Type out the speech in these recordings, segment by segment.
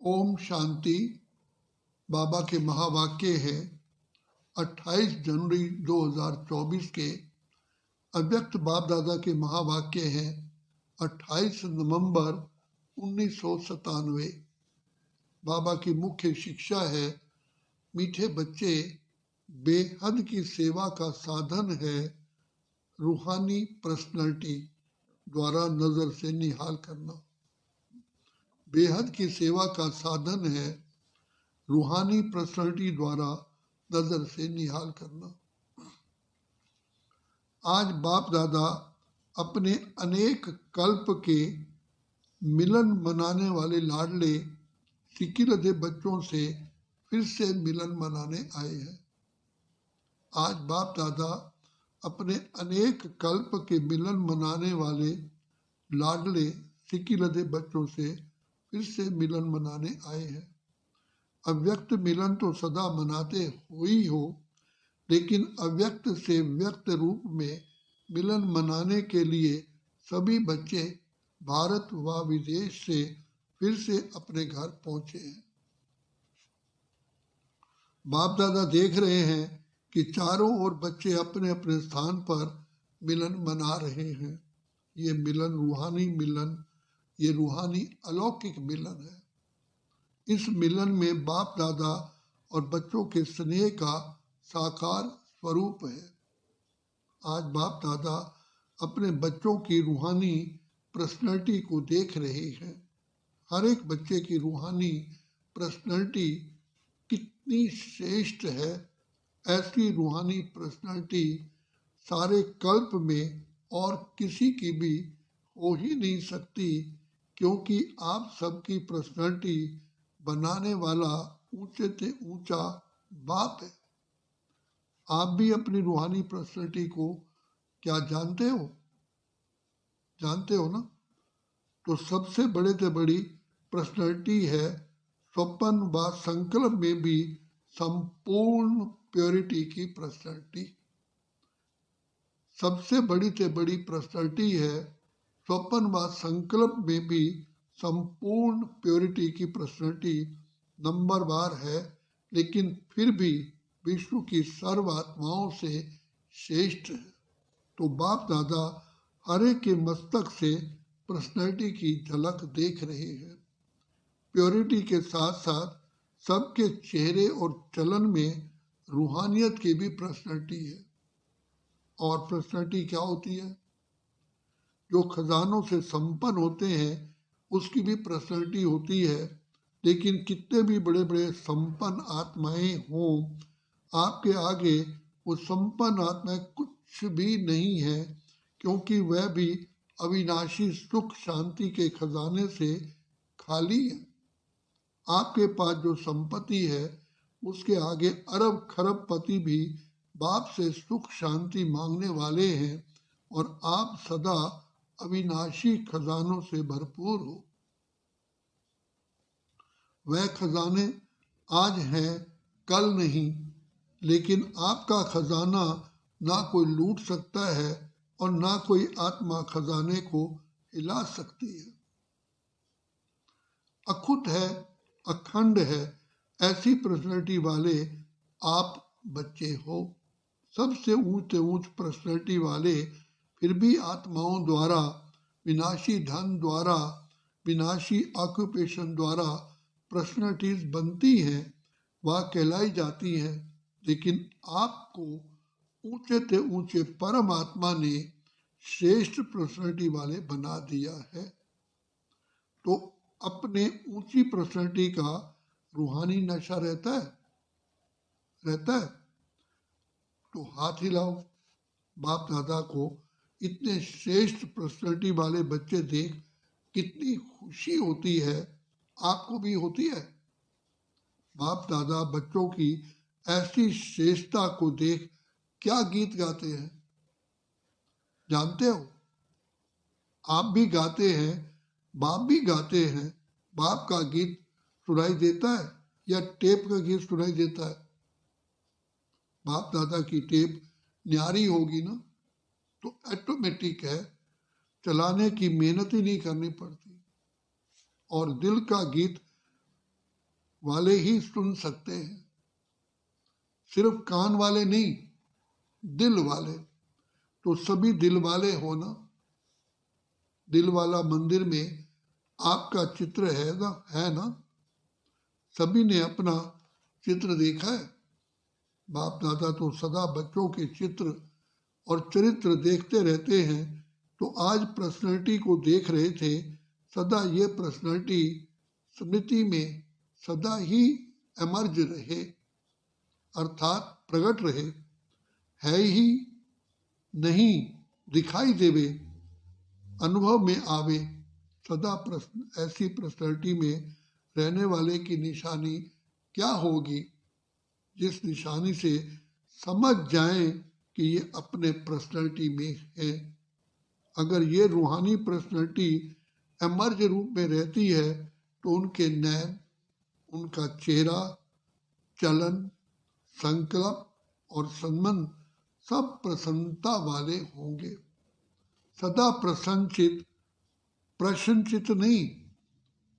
ओम शांति। बाबा के महावाक्य है 28 जनवरी 2024 के। अव्यक्त बाप दादा के महावाक्य है 28 नवंबर 1997। बाबा की मुख्य शिक्षा है, मीठे बच्चे, बेहद की सेवा का साधन है रूहानी पर्सनैलिटी द्वारा नजर से निहाल करना। बेहद की सेवा का साधन है रूहानी पर्सनैलिटी द्वारा नजर से निहाल करना। आज बाप दादा अपने अनेक कल्प के मिलन मनाने वाले लाडले सिकिलधे बच्चों से फिर से मिलन मनाने आए हैं। आज बाप दादा अपने अनेक कल्प के मिलन मनाने वाले लाडले सिकिलधे बच्चों से फिर से मिलन मनाने आए हैं। अव्यक्त मिलन तो सदा मनाते ही हो, लेकिन अव्यक्त से व्यक्त रूप में मिलन मनाने के लिए सभी बच्चे भारत व विदेश से फिर से अपने घर पहुंचे हैं। बाप दादा देख रहे हैं कि चारों ओर बच्चे अपने अपने स्थान पर मिलन मना रहे हैं। ये मिलन रूहानी मिलन, ये रूहानी अलौकिक मिलन है। इस मिलन में बाप दादा और बच्चों के स्नेह का साकार स्वरूप है। आज बाप दादा अपने बच्चों की रूहानी पर्सनैलिटी को देख रहे हैं। हर एक बच्चे की रूहानी पर्सनैलिटी कितनी श्रेष्ठ है। ऐसी रूहानी पर्सनैलिटी सारे कल्प में और किसी की भी हो ही नहीं सकती, क्योंकि आप सबकी पर्सनैलिटी बनाने वाला ऊंचे से ऊंचा बाप है। आप भी अपनी रूहानी पर्सनैलिटी को क्या जानते हो? जानते हो ना? तो सबसे बड़े से बड़ी पर्सनैलिटी है स्वप्न व संकल्प में भी संपूर्ण प्योरिटी की पर्सनैलिटी। सबसे बड़ी से बड़ी पर्सनैलिटी है स्वप्न व संकल्प में भी संपूर्ण प्योरिटी की पर्सनैलिटी नंबर वार है, लेकिन फिर भी विश्व की सर्व आत्माओं से श्रेष्ठ है। तो बाप दादा हर एक के मस्तक से पर्सनैलिटी की झलक देख रहे हैं। प्योरिटी के साथ साथ सबके चेहरे और चलन में रूहानियत की भी पर्सनैलिटी है। और पर्सनैलिटी क्या होती है? जो खजानों से संपन्न होते हैं उसकी भी पर्सनैलिटी होती है। लेकिन कितने भी बड़े बड़े संपन्न आत्माएं हों, आपके आगे वो संपन्न आत्माएं कुछ भी नहीं है, क्योंकि वह भी अविनाशी सुख शांति के खजाने से खाली है। आपके पास जो संपत्ति है उसके आगे अरब खरब पति भी बाप से सुख शांति मांगने वाले हैं, और आप सदा अविनाशी खजानों से भरपूर हो। वह खजाने आज हैं, कल नहीं, लेकिन आपका खजाना ना कोई लूट सकता है और ना कोई आत्मा खजाने को हिला सकती है। अखुट है, अखंड है, ऐसी पर्सनैलिटी वाले आप बच्चे हो। सबसे ऊंचे ऊंच पर्सनैलिटी वाले फिर भी आत्माओं द्वारा, विनाशी धन द्वारा, विनाशी ऑक्यूपेशन द्वारा पर्सनैलिटीज बनती हैं, वह कहलाई जाती हैं। लेकिन आपको ऊंचे से ऊंचे परमात्मा ने श्रेष्ठ पर्सनैलिटी वाले बना दिया है। तो अपने ऊंची पर्सनैलिटी का रूहानी नशा रहता है? रहता है? तो हाथ हिलाओ। बाप दादा को इतने श्रेष्ठ पर्सनैलिटी वाले बच्चे देख कितनी खुशी होती है। आपको भी होती है? बाप दादा बच्चों की ऐसी श्रेष्ठता को देख क्या गीत गाते हैं, जानते हो? आप भी गाते हैं, बाप भी गाते हैं। बाप का गीत सुनाई देता है या टेप का गीत सुनाई देता है? बाप दादा की टेप न्यारी होगी ना, तो ऑटोमेटिक है, चलाने की मेहनत ही नहीं करनी पड़ती। और दिल का गीत वाले ही सुन सकते हैं, सिर्फ कान वाले नहीं, दिल वाले। तो सभी दिल वाले हो ना। दिल वाला मंदिर में आपका चित्र है ना। सभी ने अपना चित्र देखा है। बाप दादा तो सदा बच्चों के चित्र और चरित्र देखते रहते हैं। तो आज पर्सनैलिटी को देख रहे थे। सदा ये पर्सनैलिटी स्मृति में सदा ही एमर्ज रहे, अर्थात प्रकट रहे, है ही नहीं दिखाई देवे, अनुभव में आवे। सदा ऐसी पर्सनैलिटी में रहने वाले की निशानी क्या होगी, जिस निशानी से समझ जाएं कि ये अपने पर्सनैलिटी में है। अगर ये रूहानी पर्सनैलिटी एमर्ज रूप में रहती है तो उनके नैन, उनका चेहरा, चलन, संकल्प और संबंध सब प्रसन्नता वाले होंगे। सदा प्रसन्नचित, प्रश्नचित नहीं,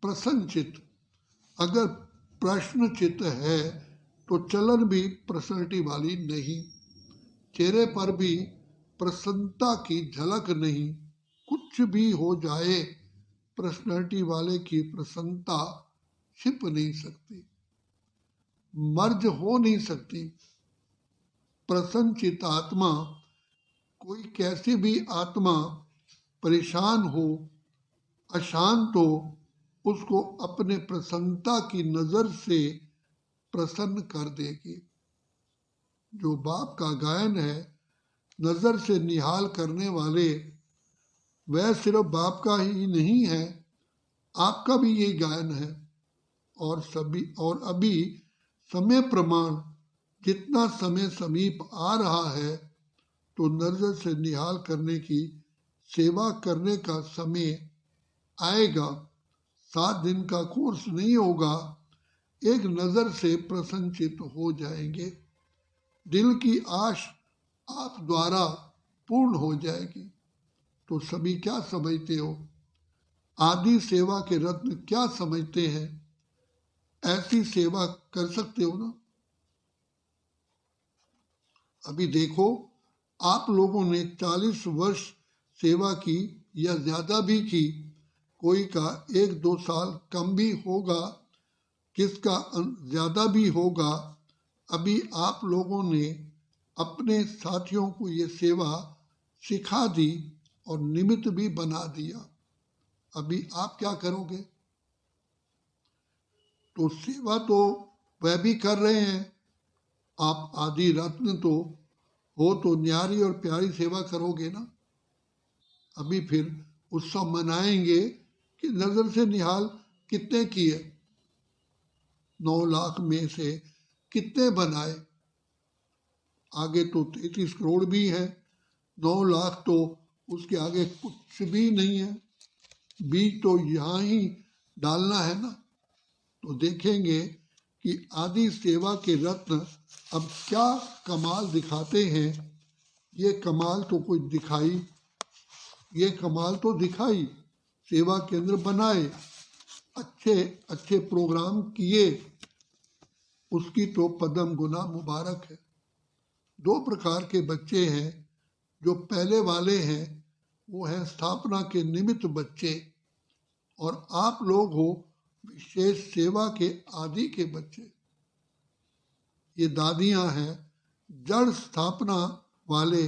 प्रसन्नचित। अगर प्रश्नचित है तो चलन भी पर्सनैलिटी वाली नहीं, चेहरे पर भी प्रसन्नता की झलक नहीं। कुछ भी हो जाए, पर्सनैलिटी वाले की प्रसन्नता छिप नहीं सकती, मर्ज हो नहीं सकती। प्रसन्नचित आत्मा, कोई कैसी भी आत्मा परेशान हो, अशांत हो, उसको अपने प्रसन्नता की नजर से प्रसन्न कर देगी। जो बाप का गायन है, नजर से निहाल करने वाले, वह सिर्फ बाप का ही नहीं है, आपका भी ये गायन है। और अभी समय प्रमाण जितना समय समीप आ रहा है, तो नजर से निहाल करने की सेवा करने का समय आएगा। 7 दिन का कोर्स नहीं होगा, एक नजर से प्रसन्नचित हो जाएंगे। दिल की आश आप द्वारा पूर्ण हो जाएगी। तो सभी क्या समझते हो? आदि सेवा के रत्न क्या समझते हैं? ऐसी सेवा कर सकते हो ना। अभी देखो, आप लोगों ने 40 वर्ष सेवा की या ज्यादा भी की, कोई का 1-2 साल कम भी होगा, किसका ज्यादा भी होगा। अभी आप लोगों ने अपने साथियों को ये सेवा सिखा दी और निमित्त भी बना दिया। अभी आप क्या करोगे? तो सेवा तो वह भी कर रहे हैं। आप आदि रत्न तो हो, तो न्यारी और प्यारी सेवा करोगे ना। अभी फिर उत्सव मनाएंगे कि नजर से निहाल कितने किए, 9 लाख में से कितने बनाए। आगे तो 33 करोड़ भी है, 9 लाख तो उसके आगे कुछ भी नहीं है। बीज तो यहाँ ही डालना है ना। तो देखेंगे कि आदि सेवा के रत्न अब क्या कमाल दिखाते हैं। ये कमाल तो कोई दिखाई, ये कमाल तो दिखाई, सेवा केंद्र बनाए, अच्छे अच्छे प्रोग्राम किए, उसकी तो पदम गुना मुबारक है। 2 प्रकार के बच्चे हैं। जो पहले वाले हैं वो हैं स्थापना के निमित्त बच्चे, और आप लोग हो विशेष सेवा के आदि के बच्चे। ये दादियां हैं जड़ स्थापना वाले,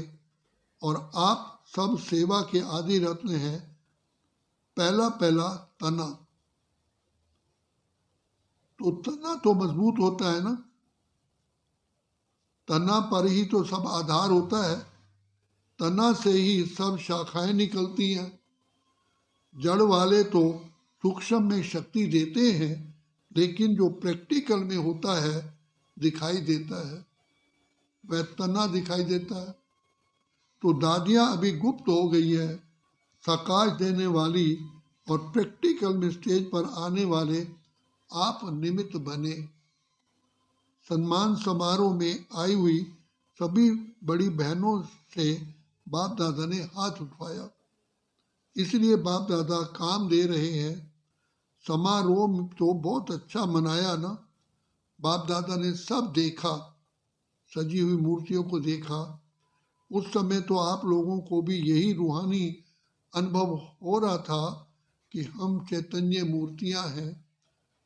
और आप सब सेवा के आदि रत्न हैं। पहला तना, तो तना तो मजबूत होता है ना। तना पर ही तो सब आधार होता है, तना से ही सब शाखाएं निकलती हैं। जड़ वाले तो सूक्ष्म में शक्ति देते हैं, लेकिन जो प्रैक्टिकल में होता है दिखाई देता है, वह तना दिखाई देता है। तो दादियाँ अभी गुप्त हो गई है, सकाश देने वाली, और प्रैक्टिकल में स्टेज पर आने वाले आप निमित्त बने। सम्मान समारोह में आई हुई सभी बड़ी बहनों से बाप दादा ने हाथ उठवाया, इसलिए बाप दादा काम दे रहे हैं। समारोह तो बहुत अच्छा मनाया ना। बाप दादा ने सब देखा, सजी हुई मूर्तियों को देखा। उस समय तो आप लोगों को भी यही रूहानी अनुभव हो रहा था कि हम चैतन्य मूर्तियां हैं।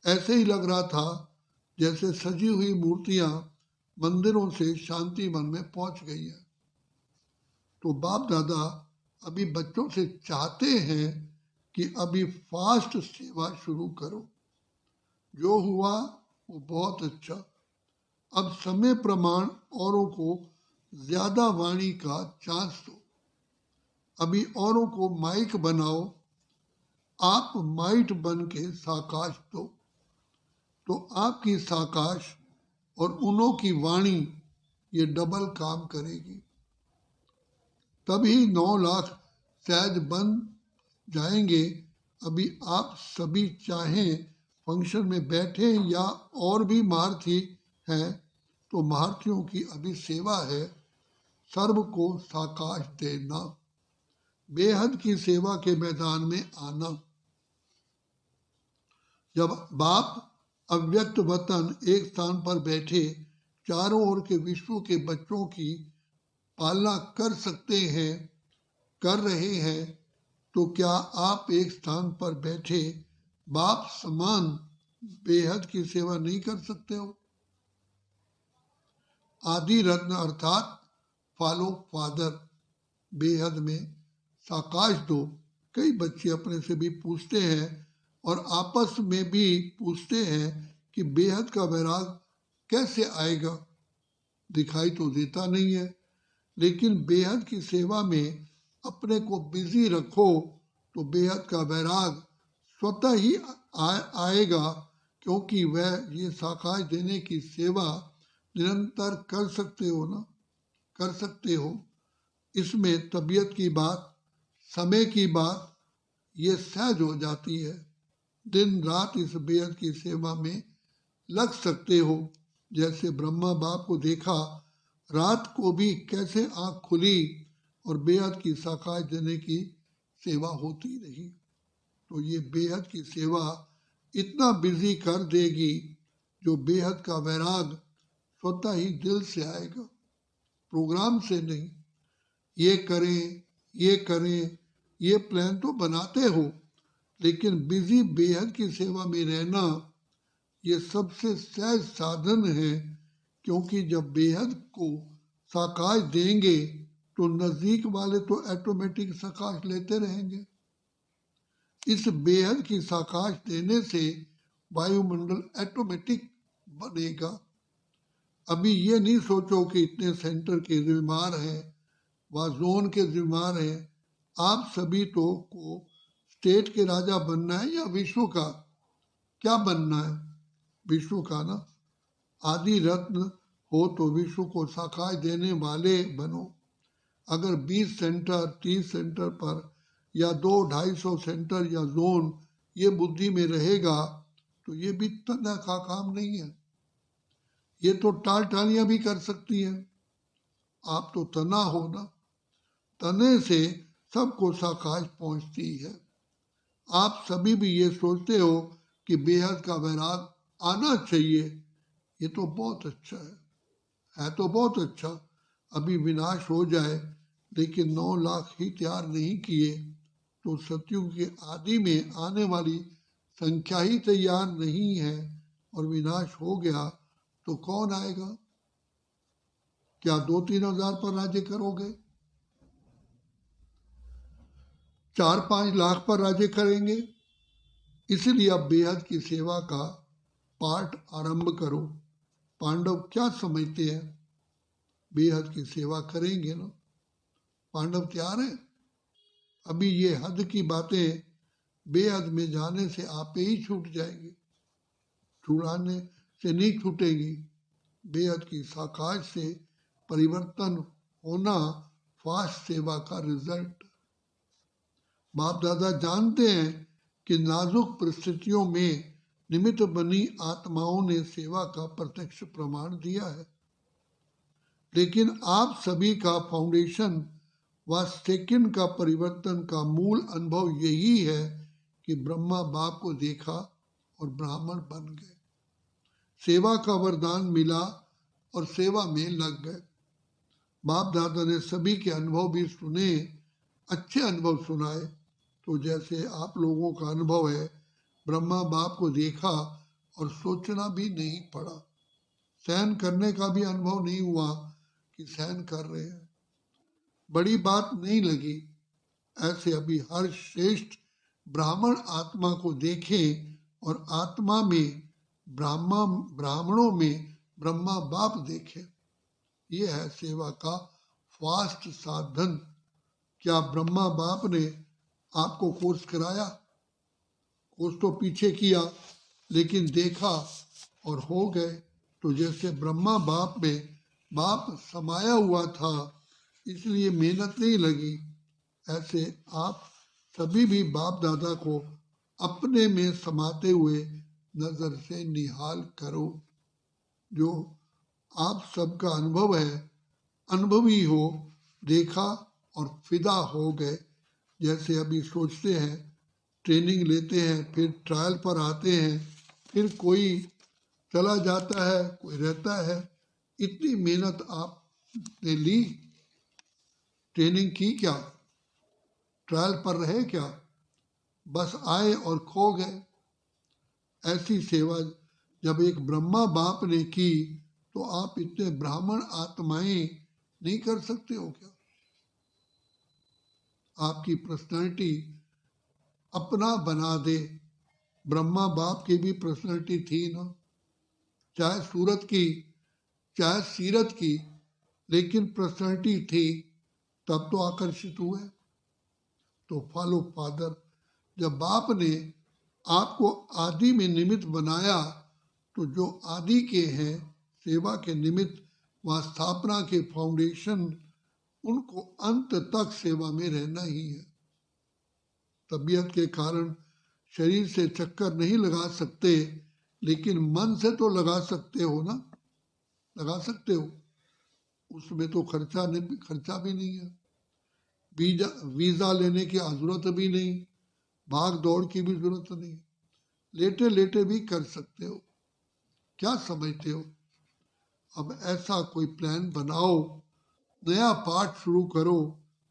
ऐसे ही लग रहा था जैसे सजी हुई मूर्तियां मंदिरों से शांति वन में पहुंच गई है। तो बाप दादा अभी बच्चों से चाहते हैं कि अभी फास्ट सेवा शुरू करो। जो हुआ वो बहुत अच्छा। अब समय प्रमाण औरों को ज्यादा वाणी का चांस दो। अभी औरों को माइक बनाओ, आप माइट बन के साकाश दो, तो आपकी साकाश और उन्हों की वाणी ये डबल काम करेगी। तभी 9 लाख शायद बन जाएंगे। अभी आप सभी चाहें फंक्शन में बैठे या और भी महारथी हैं तो महारथियों की अभी सेवा है सर्व को साकाश देना, बेहद की सेवा के मैदान में आना। जब बाप अव्यक्त वतन एक स्थान पर बैठे चारों ओर के विश्व के बच्चों की पालना कर सकते हैं, कर रहे हैं, तो क्या आप एक स्थान पर बैठे बाप समान बेहद की सेवा नहीं कर सकते हो? आदि रत्न अर्थात फॉलो फादर, बेहद में साकाश दो। कई बच्चे अपने से भी पूछते हैं और आपस में भी पूछते हैं कि बेहद का वैराग कैसे आएगा। दिखाई तो देता नहीं है, लेकिन बेहद की सेवा में अपने को बिजी रखो तो बेहद का वैराग स्वतः ही आएगा, क्योंकि वह ये साकाश देने की सेवा निरंतर कर सकते हो ना, कर सकते हो। इसमें तबीयत की बात, समय की बात ये सहज हो जाती है। दिन रात इस बेहद की सेवा में लग सकते हो। जैसे ब्रह्मा बाप को देखा, रात को भी कैसे आँख खुली और बेहद की साकाश देने की सेवा होती रही। तो ये बेहद की सेवा इतना बिजी कर देगी जो बेहद का वैराग स्वतः ही दिल से आएगा, प्रोग्राम से नहीं। ये करें, ये करें, ये प्लान तो बनाते हो, लेकिन बिजी बेहद की सेवा में रहना ये सबसे सहज साधन है। क्योंकि जब बेहद को साकाश देंगे तो नजदीक वाले तो ऑटोमेटिक साकाश लेते रहेंगे। इस बेहद की साकाश देने से वायुमंडल ऑटोमेटिक बनेगा। अभी ये नहीं सोचो कि इतने सेंटर के जिम्मेदार हैं व जोन के जिम्मेदार हैं। आप सभी तो को स्टेट के राजा बनना है या विश्व का? क्या बनना है? विश्व का ना। आदि रत्न हो तो विश्व को साकाश देने वाले बनो। अगर 20 सेंटर 30 सेंटर पर या 200-250 सेंटर या जोन ये बुद्धि में रहेगा तो ये भी तना का काम नहीं है। ये तो टाल टालियां भी कर सकती हैं। आप तो तना हो ना, तने से सबको साकाश पहुंचती है। आप सभी भी ये सोचते हो कि बेहद का वैराग आना चाहिए, ये तो बहुत अच्छा है तो बहुत अच्छा। अभी विनाश हो जाए लेकिन 9 लाख ही तैयार नहीं किए तो सतयुग के आदि में आने वाली संख्या ही तैयार नहीं है और विनाश हो गया तो कौन आएगा? क्या 2-3 हजार पर राज्य करोगे? 4-5 लाख पर राज्य करेंगे? इसलिए अब बेहद की सेवा का पाठ आरंभ करो। पांडव क्या समझते हैं? बेहद की सेवा करेंगे ना। पांडव तैयार हैं? अभी ये हद की बातें बेहद में जाने से आप ही छूट जाएंगी, छुड़ाने से नहीं छूटेगी। बेहद की साकाश से परिवर्तन होना फास्ट सेवा का रिजल्ट। बाप दादा जानते हैं कि नाजुक परिस्थितियों में निमित्त बनी आत्माओं ने सेवा का प्रत्यक्ष प्रमाण दिया है, लेकिन आप सभी का फाउंडेशन व सेकंड का परिवर्तन का मूल अनुभव यही है कि ब्रह्मा बाप को देखा और ब्राह्मण बन गए। सेवा का वरदान मिला और सेवा में लग गए। बाप दादा ने सभी के अनुभव भी सुने, अच्छे अनुभव सुनाए। तो जैसे आप लोगों का अनुभव है, ब्रह्मा बाप को देखा और सोचना भी नहीं पड़ा, सहन करने का भी अनुभव नहीं हुआ कि सहन कर रहे हैं, बड़ी बात नहीं लगी। ऐसे अभी हर श्रेष्ठ ब्राह्मण आत्मा को देखें और आत्मा में ब्राह्मणों में ब्रह्मा बाप देखें। ये है सेवा का फास्ट साधन। क्या ब्रह्मा बाप ने आपको कोर्स कराया? कोर्स तो पीछे किया, लेकिन देखा और हो गए। तो जैसे ब्रह्मा बाप में बाप समाया हुआ था, इसलिए मेहनत नहीं लगी, ऐसे आप सभी भी बाप दादा को अपने में समाते हुए नजर से निहाल करो। जो आप सबका अनुभव है, अनुभवी हो, देखा और फिदा हो गए। जैसे अभी सोचते हैं, ट्रेनिंग लेते हैं, फिर ट्रायल पर आते हैं, फिर कोई चला जाता है, कोई रहता है। इतनी मेहनत आपने ली, ट्रेनिंग की क्या, ट्रायल पर रहे क्या, बस आए और खो गए। ऐसी सेवा जब एक ब्रह्मा बाप ने की, तो आप इतने ब्राह्मण आत्माएं नहीं कर सकते हो क्या? आपकी पर्सनैलिटी अपना बना दे। ब्रह्मा बाप की भी पर्सनैलिटी थी ना, चाहे सूरत की चाहे सीरत की, लेकिन पर्सनैलिटी थी, तब तो आकर्षित हुए। तो फॉलो फादर। जब बाप ने आपको आदि में निमित्त बनाया, तो जो आदि के हैं, सेवा के निमित्त व स्थापना के फाउंडेशन, उनको अंत तक सेवा में रहना ही है। तबीयत के कारण शरीर से चक्कर नहीं लगा सकते, लेकिन मन से तो लगा सकते हो ना, लगा सकते हो। उसमें तो खर्चा भी नहीं है, वीजा लेने की जरूरत भी नहीं, भाग दौड़ की भी जरूरत नहीं, लेटे लेटे भी कर सकते हो। क्या समझते हो? अब ऐसा कोई प्लान बनाओ, नया पाठ शुरू करो।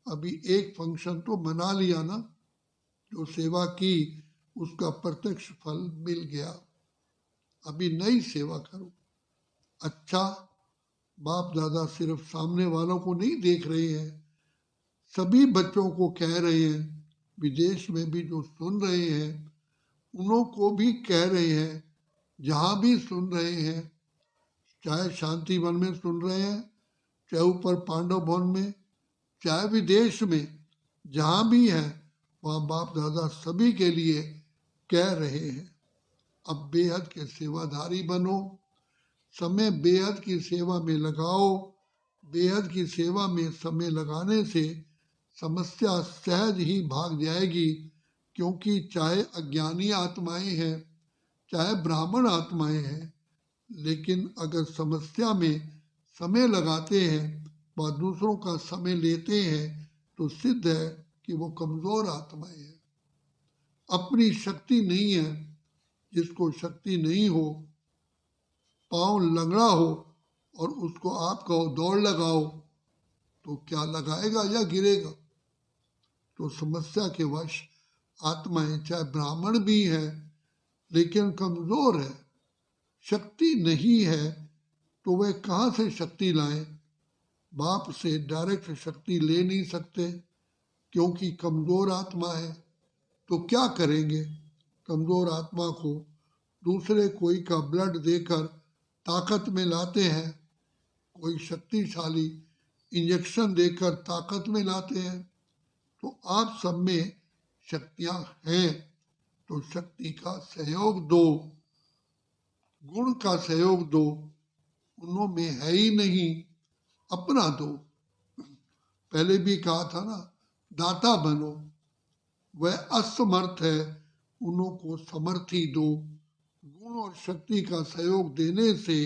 अभी एक फंक्शन तो मना लिया ना, जो सेवा की उसका प्रत्यक्ष फल मिल गया। अभी नई सेवा करो। अच्छा, बाप दादा सिर्फ सामने वालों को नहीं देख रहे हैं, सभी बच्चों को कह रहे हैं, विदेश में भी जो सुन रहे हैं उन्हों को भी कह रहे हैं, जहाँ भी सुन रहे हैं, चाहे शांति वन में सुन रहे हैं, चाहे ऊपर पांडव भवन में, चाहे विदेश में, जहाँ भी है, वहाँ बाप दादा सभी के लिए कह रहे हैं। अब बेहद के सेवाधारी बनो, समय बेहद की सेवा में लगाओ। बेहद की सेवा में समय लगाने से समस्या सहज ही भाग जाएगी, क्योंकि चाहे अज्ञानी आत्माएं हैं, चाहे ब्राह्मण आत्माएं हैं, लेकिन अगर समस्या में समय लगाते हैं व दूसरों का समय लेते हैं, तो सिद्ध है कि वो कमजोर आत्माएं हैं, अपनी शक्ति नहीं है। जिसको शक्ति नहीं हो, पाँव लंगड़ा हो और उसको आप कहो दौड़ लगाओ, तो क्या लगाएगा या गिरेगा? तो समस्या के वश आत्माएं, चाहे ब्राह्मण भी है लेकिन कमजोर है, शक्ति नहीं है, तो वे कहाँ से शक्ति लाएं? बाप से डायरेक्ट शक्ति ले नहीं सकते, क्योंकि कमजोर आत्मा है। तो क्या करेंगे? कमजोर आत्मा को दूसरे कोई का ब्लड देकर ताकत में लाते हैं, कोई शक्तिशाली इंजेक्शन देकर ताकत में लाते हैं। तो आप सब में शक्तियां हैं, तो शक्ति का सहयोग दो, गुण का सहयोग दो। उनों में है ही नहीं, अपना दो। पहले भी कहा था ना, दाता बनो। वह असमर्थ है, उन्हों को समर्थी दो। गुण और शक्ति का सहयोग देने से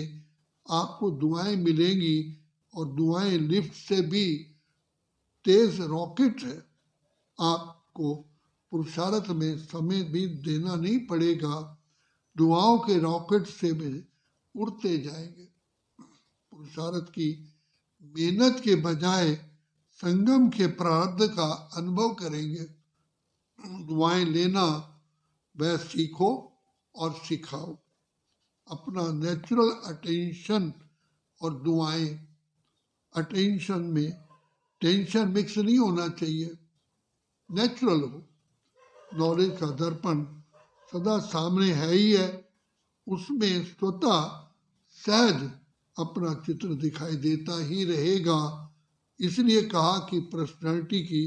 आपको दुआएं मिलेंगी, और दुआएं लिफ्ट से भी तेज रॉकेट है। आपको पुरुषार्थ में समय भी देना नहीं पड़ेगा। दुआओं के रॉकेट से भी उड़ते जाएंगे। पुरुषार्थ की मेहनत के बजाय संगम के प्रारब्ध का अनुभव करेंगे। दुआएं लेना वह सीखो और सिखाओ। अपना नेचुरल अटेंशन और दुआएं, अटेंशन में टेंशन मिक्स नहीं होना चाहिए, नेचुरल हो। नॉलेज का दर्पण सदा सामने है ही है, उसमें स्वतः सहज अपना चित्र दिखाई देता ही रहेगा। इसलिए कहा कि पर्सनालिटी की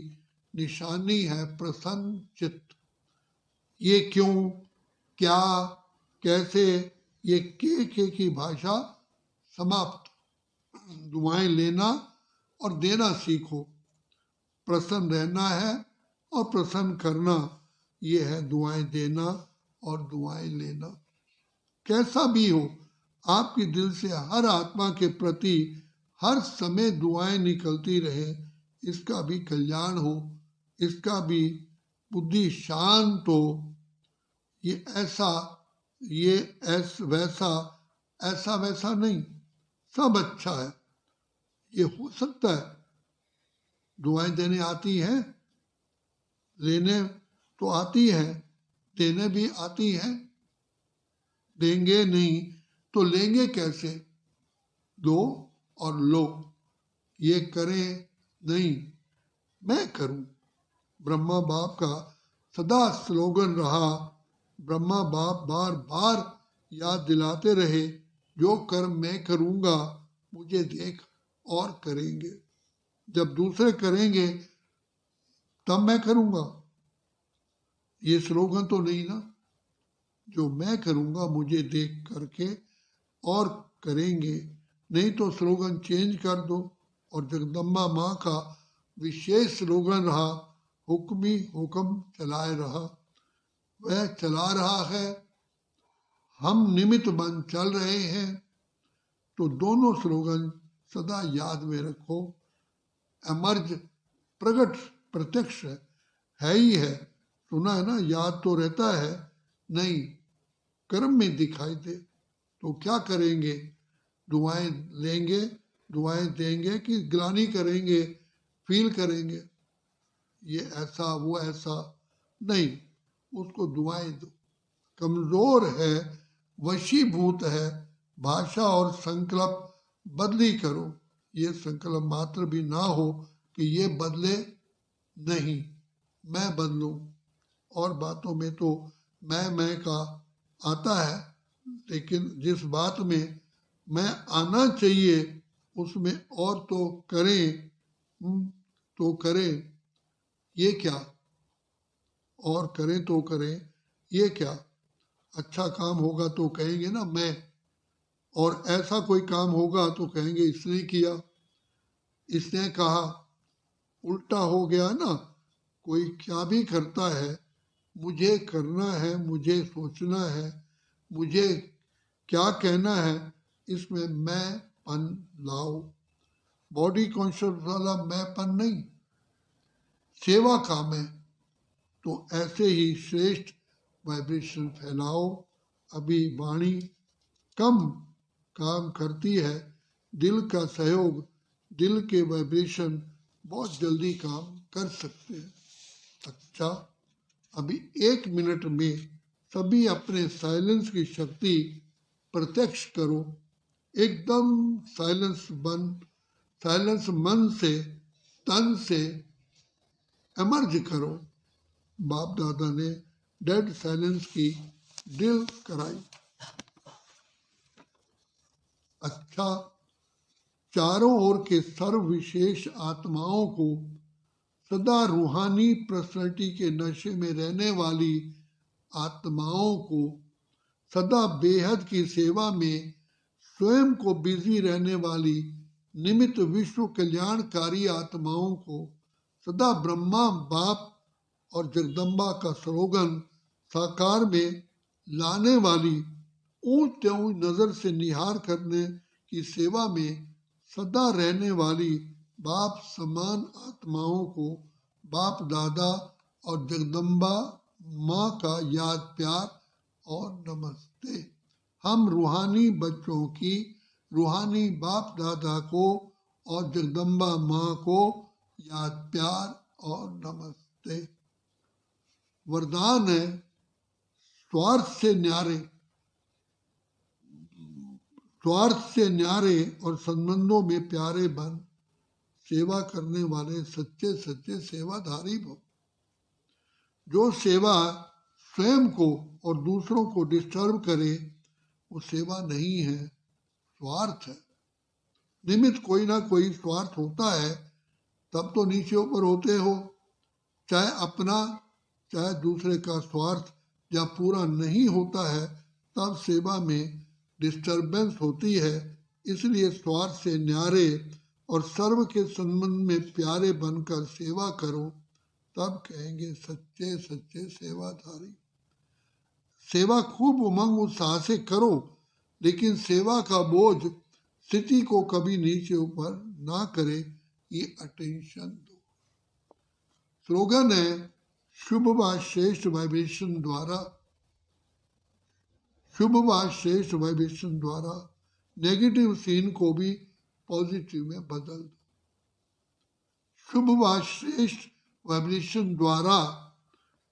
निशानी है प्रसन्न चित्त। ये क्यों, क्या, कैसे, ये के की भाषा समाप्त। दुआएं लेना और देना सीखो। प्रसन्न रहना है और प्रसन्न करना, ये है दुआएं देना और दुआएं लेना। कैसा भी हो, आपके दिल से हर आत्मा के प्रति हर समय दुआएं निकलती रहे, इसका भी कल्याण हो, इसका भी बुद्धि शांत हो। ये ऐसा, ये वैसा, ऐसा वैसा नहीं, सब अच्छा है। ये हो सकता है। दुआएं देने आती हैं, लेने तो आती है, देने भी आती है। देंगे नहीं तो लेंगे कैसे? दो और लो, ये करें नहीं, मैं करूं। ब्रह्मा बाप का सदा स्लोगन रहा। ब्रह्मा बाप बार बार याद दिलाते रहे, जो कर्म मैं करूंगा मुझे देख और करेंगे। जब दूसरे करेंगे तब मैं करूंगा, ये स्लोगन तो नहीं ना। जो मैं करूंगा मुझे देख करके और करेंगे, नहीं तो स्लोगन चेंज कर दो। और जगदम्बा माँ का विशेष स्लोगन रहा, हुक्मी हुक्म चलाए रहा। वह चला रहा है, हम निमित्त बन चल रहे हैं। तो दोनों स्लोगन सदा याद में रखो। एमर्ज, प्रकट, प्रत्यक्ष है ही है। सुना है ना, याद तो रहता है, नहीं कर्म में दिखाई दे। तो क्या करेंगे? दुआएं लेंगे, दुआएं देंगे कि ग्लानि करेंगे, फील करेंगे ये ऐसा वो ऐसा? नहीं, उसको दुआएं दो। कमजोर है, वशीभूत है, भाषा और संकल्प बदली करो। ये संकल्प मात्र भी ना हो कि ये बदले नहीं, मैं बदलूं। और बातों में तो मैं का आता है, लेकिन जिस बात में मैं आना चाहिए उसमें और तो करें, तो करें, ये क्या? और करें तो करें, ये क्या? अच्छा काम होगा तो कहेंगे ना मैं, और ऐसा कोई काम होगा तो कहेंगे इसने किया, इसने कहा। उल्टा हो गया ना। कोई क्या भी करता है, मुझे करना है, मुझे सोचना है, मुझे क्या कहना है, इसमें मैं पन लाओ। बॉडी कॉन्शियस वाला मैं पन नहीं, सेवा काम है। तो ऐसे ही श्रेष्ठ वाइब्रेशन फैलाओ। अभी वाणी कम काम करती है, दिल का सहयोग, दिल के वाइब्रेशन बहुत जल्दी काम कर सकते हैं। अच्छा, अभी 1 मिनट में सभी अपने साइलेंस की शक्ति प्रत्यक्ष करो। एकदम साइलेंस मन से, तन से एमर्ज करो। बाप दादा ने डेड साइलेंस की ड्रिल कराई। अच्छा, चारों ओर के सर्व विशेष आत्माओं को, सदा रूहानी पर्सनैलिटी के नशे में रहने वाली आत्माओं को, सदा बेहद की सेवा में स्वयं को बिजी रहने वाली निमित्त विश्व कल्याणकारी आत्माओं को, सदा ब्रह्मा बाप और जगदम्बा का स्लोगन साकार में लाने वाली, ऊंच ऊंच नजर से निहार करने की सेवा में सदा रहने वाली बाप समान आत्माओं को बाप दादा और जगदम्बा माँ का याद प्यार और नमस्ते। हम रूहानी बच्चों की रूहानी बाप दादा को और जगदम्बा माँ को याद प्यार और नमस्ते। वरदान है स्वार्थ से न्यारे और संबंधों में प्यारे बन सेवा करने वाले सच्चे सच्चे सेवाधारी हो। जो सेवा स्वयं को और दूसरों को डिस्टर्ब करे वो सेवा नहीं है, स्वार्थ है। निमित्त कोई ना कोई स्वार्थ होता है तब तो नीचे ऊपर होते हो। चाहे अपना चाहे दूसरे का स्वार्थ जब पूरा नहीं होता है तब सेवा में डिस्टर्बेंस होती है। इसलिए स्वार्थ से न्यारे और सर्व के संबंध में प्यारे बनकर सेवा करो, तब कहेंगे सच्चे सच्चे सेवाधारी। सेवा खूब उमंग उत्साह से करो, लेकिन सेवा का बोझ स्थिति को कभी नीचे ऊपर ना करे, ये अटेंशन दो। स्लोगन है शुभ व श्रेष्ठ वाइब्रेशन द्वारा नेगेटिव सीन को भी पॉजिटिव में बदल दो। शुभ व श्रेष्ठ वाइब्रेशन द्वारा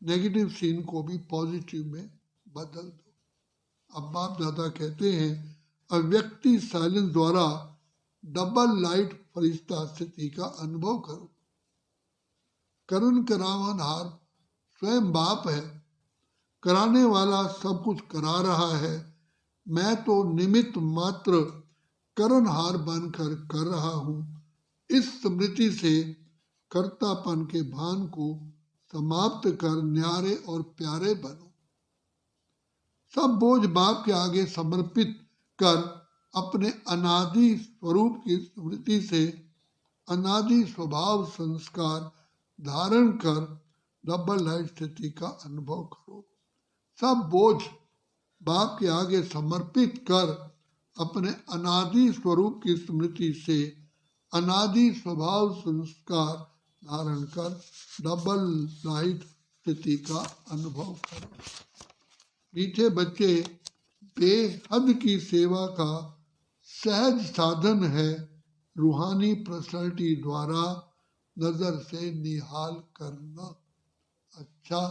नेगेटिव सीन को भी पॉजिटिव में बदल दो। अब बाप दादा कहते हैं अव्यक्ति साइलेंस द्वारा डबल लाइट फरिश्ता स्थिति का अनुभव करो। करुण करावन हार स्वयं बाप है, कराने वाला सब कुछ करा रहा है। मैं तो निमित्त मात्र करणहार बनकर कर रहा हूँ। इस स्मृति से कर्तापन के भान को समाप्त कर न्यारे और प्यारे बनो। सब बोझ बाप के आगे समर्पित कर अपने अनादि स्वरूप की स्मृति से अनादि स्वभाव संस्कार धारण कर डबल लाइट स्थिति का अनुभव करो। सब बोझ बाप के आगे समर्पित कर अपने अनादि स्वरूप की स्मृति से अनादि स्वभाव संस्कार धारण कर डबल लाइट स्थिति का अनुभव करो। मीठे बच्चे, बेहद की सेवा का सहज साधन है रूहानी पर्सनालिटी द्वारा नजर से निहाल करना। अच्छा,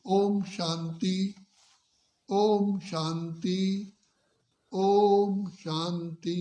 ओम शांति, ओम शांति, ओम शांति।